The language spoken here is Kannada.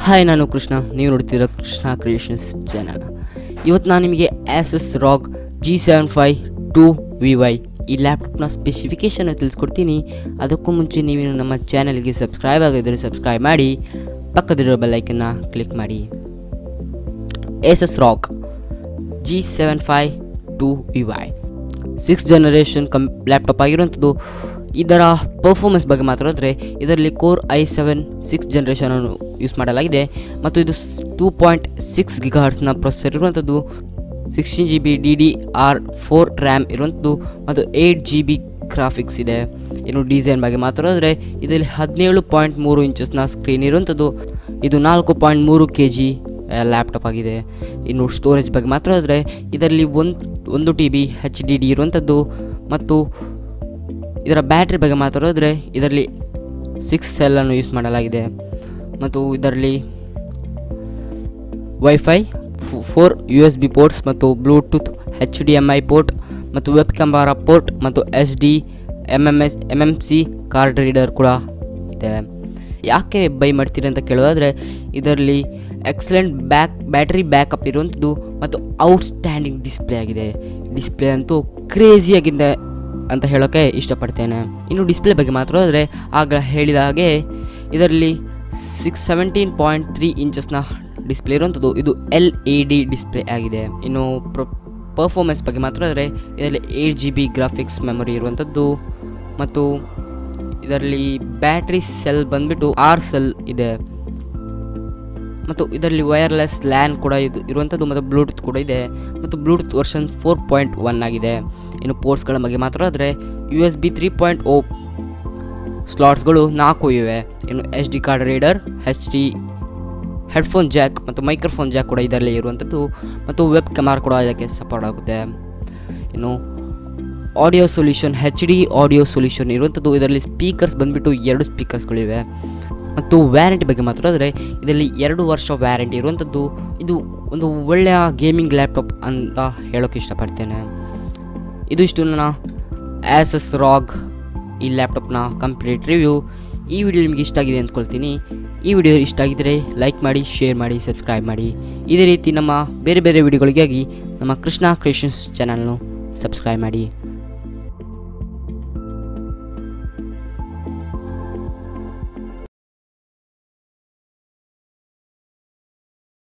ಹಾಯ್, ನಾನು ಕೃಷ್ಣ. ನೀವು ನೋಡ್ತಿರೋ ಕೃಷ್ಣ ಕ್ರಿಯೇಷನ್ಸ್ ಚಾನಲ್. ಇವತ್ತು ನಾನು ನಿಮಗೆ ASUS ROG G752VY ಈ ಲ್ಯಾಪ್ಟಾಪ್ನ ಸ್ಪೆಸಿಫಿಕೇಷನ್ ತಿಳಿಸ್ಕೊಡ್ತೀನಿ. ಅದಕ್ಕೂ ಮುಂಚೆ ನೀವು ನಮ್ಮ ಚಾನಲ್ಗೆ ಸಬ್ಸ್ಕ್ರೈಬ್ ಆಗಿದ್ದರೆ ಸಬ್ಸ್ಕ್ರೈಬ್ ಮಾಡಿ, ಪಕ್ಕದಲ್ಲಿರೋ ಬೆಲ್ಲೈಕನ್ನ ಕ್ಲಿಕ್ ಮಾಡಿ. ASUS ROG G752VY 6th generation laptop ಆಗಿರುವಂಥದ್ದು. ಇದರ ಪರ್ಫಾರ್ಮೆನ್ಸ್ ಬಗ್ಗೆ ಮಾತಾಡಿದ್ರೆ ಇದರಲ್ಲಿ ಕೋರ್ i7 6th ಜನರೇಷನನ್ನು ಯೂಸ್ ಮಾಡಲಾಗಿದೆ ಮತ್ತು ಇದು 2.6 GHz ಪ್ರೊಸೆಸರ್ ಇರುವಂಥದ್ದು, 16GB DDR4 ರ್ಯಾಮ್ ಇರುವಂಥದ್ದು ಮತ್ತು 8GB ಗ್ರಾಫಿಕ್ಸ್ ಇದೆ. ಇನ್ನು ಡಿಸೈನ್ ಬಗ್ಗೆ ಮಾತಾಡಿದ್ರೆ ಇದರಲ್ಲಿ 17.3 ಇಂಚಸ್ನ ಸ್ಕ್ರೀನ್ ಇರುವಂಥದ್ದು. ಇದು 4.3 kg ಲ್ಯಾಪ್ಟಾಪ್ ಆಗಿದೆ. ಇನ್ನು ಸ್ಟೋರೇಜ್ ಬಗ್ಗೆ ಮಾತಾಡಿದ್ರೆ ಇದರಲ್ಲಿ 1 TB HDD ಇರುವಂಥದ್ದು ಮತ್ತು ಇದರ ಬ್ಯಾಟ್ರಿ ಬಗ್ಗೆ ಮಾತಾಡಿದ್ರೆ ಇದರಲ್ಲಿ 6 ಸೆಲ್ಲನ್ನು ಯೂಸ್ ಮಾಡಲಾಗಿದೆ ಮತ್ತು ಇದರಲ್ಲಿ ವೈಫೈ 4 USB ಪೋರ್ಟ್ಸ್ ಮತ್ತು ಬ್ಲೂಟೂತ್ HDMI ಪೋರ್ಟ್ ಮತ್ತು ವೆಬ್ ಕ್ಯಾಮರಾ ಪೋರ್ಟ್ ಮತ್ತು MMC ಕಾರ್ಡ್ ರೀಡರ್ ಕೂಡ ಇದೆ. ಯಾಕೆ ಬೈ ಮಾಡ್ತೀರಿ ಅಂತ ಕೇಳೋದಾದರೆ ಇದರಲ್ಲಿ ಎಕ್ಸಲೆಂಟ್ ಬ್ಯಾಟ್ರಿ ಬ್ಯಾಕಪ್ ಇರುವಂಥದ್ದು ಮತ್ತು ಔಟ್ಸ್ಟ್ಯಾಂಡಿಂಗ್ ಡಿಸ್ಪ್ಲೇ ಆಗಿದೆ. ಡಿಸ್ಪ್ಲೇ ಅಂತೂ ಕ್ರೇಜಿಯಾಗಿದೆ ಅಂತ ಹೇಳೋಕ್ಕೆ ಇಷ್ಟಪಡ್ತೇನೆ. ಇನ್ನು ಡಿಸ್ಪ್ಲೇ ಬಗ್ಗೆ ಮಾತಾಡಿದ್ರೆ ಆಗ ಹೇಳಿದ ಹಾಗೆ ಇದರಲ್ಲಿ 17.3 ಇಂಚಸ್ನ ಡಿಸ್ಪ್ಲೇ ಇರುವಂಥದ್ದು. ಇದು LED ಡಿಸ್ಪ್ಲೇ ಆಗಿದೆ. ಇನ್ನು ಪರ್ಫಾರ್ಮೆನ್ಸ್ ಬಗ್ಗೆ ಮಾತಾಡಿದ್ರೆ ಇದರಲ್ಲಿ 8GB ಗ್ರಾಫಿಕ್ಸ್ ಮೆಮೊರಿ ಇರುವಂಥದ್ದು ಮತ್ತು ಇದರಲ್ಲಿ ಬ್ಯಾಟ್ರಿ ಸೆಲ್ ಬಂದ್ಬಿಟ್ಟು 6 ಸೆಲ್ ಇದೆ ಮತ್ತು ಇದರಲ್ಲಿ ವೈರ್ಲೆಸ್ ಲ್ಯಾನ್ ಕೂಡ ಇರುವಂಥದ್ದು ಮತ್ತು ಬ್ಲೂಟೂತ್ ಕೂಡ ಇದೆ ಮತ್ತು ಬ್ಲೂಟೂತ್ ವರ್ಷನ್ 4.1 ಆಗಿದೆ. ಇನ್ನು ಪೋರ್ಟ್ಸ್ಗಳ ಬಗ್ಗೆ ಮಾತಾಡಿದ್ರೆ USB 3.0 ಸ್ಲಾಟ್ಸ್ಗಳು 4 ಇವೆ. ಇನ್ನು SD card reader, HD headphone Jack ಮತ್ತು ಮೈಕ್ರೋಫೋನ್ ಜಾಕ್ ಕೂಡ ಇದರಲ್ಲಿ ಇರುವಂಥದ್ದು ಮತ್ತು ವೆಬ್ ಕ್ಯಾಮರಾ ಕೂಡ ಇದಕ್ಕೆ ಸಪೋರ್ಟ್ ಆಗುತ್ತೆ. ಇನ್ನು audio solution HD audio solution ಇರುವಂಥದ್ದು. ಇದರಲ್ಲಿ ಸ್ಪೀಕರ್ಸ್ ಬಂದುಬಿಟ್ಟು 2 ಸ್ಪೀಕರ್ಸ್ಗಳಿವೆ ಮತ್ತು ವ್ಯಾರಂಟಿ ಬಗ್ಗೆ ಮಾತಾಡಿದ್ರೆ ಇದರಲ್ಲಿ 2 ವರ್ಷ ವ್ಯಾರಂಟಿ ಇರುವಂಥದ್ದು. ಇದು ಒಂದು ಒಳ್ಳೆಯ ಗೇಮಿಂಗ್ ಲ್ಯಾಪ್ಟಾಪ್ ಅಂತ ಹೇಳೋಕ್ಕೆ ಇಷ್ಟಪಡ್ತೇನೆ. ಇಷ್ಟು ನನ್ನ ASUS ROG ಈ ಲ್ಯಾಪ್ಟಾಪ್ನ ಕಂಪ್ಲೀಟ್ ರಿವ್ಯೂ. ಈ ವಿಡಿಯೋ ನಿಮಗೆ ಇಷ್ಟ ಆಗಿದೆ ಅಂದ್ಕೊಳ್ತೀನಿ. ಈ ವಿಡಿಯೋ ಇಷ್ಟ ಆಗಿದ್ದರೆ ಲೈಕ್ ಮಾಡಿ, ಶೇರ್ ಮಾಡಿ, ಸಬ್ಸ್ಕ್ರೈಬ್ ಮಾಡಿ. ಇದೇ ರೀತಿ ನಮ್ಮ ಬೇರೆ ಬೇರೆ ವಿಡಿಯೋಗಳಿಗಾಗಿ ನಮ್ಮ ಕೃಷ್ಣ ಕ್ರಿಯೇಷನ್ಸ್ ಚಾನಲ್ನು ಸಬ್ಸ್ಕ್ರೈಬ್ ಮಾಡಿ.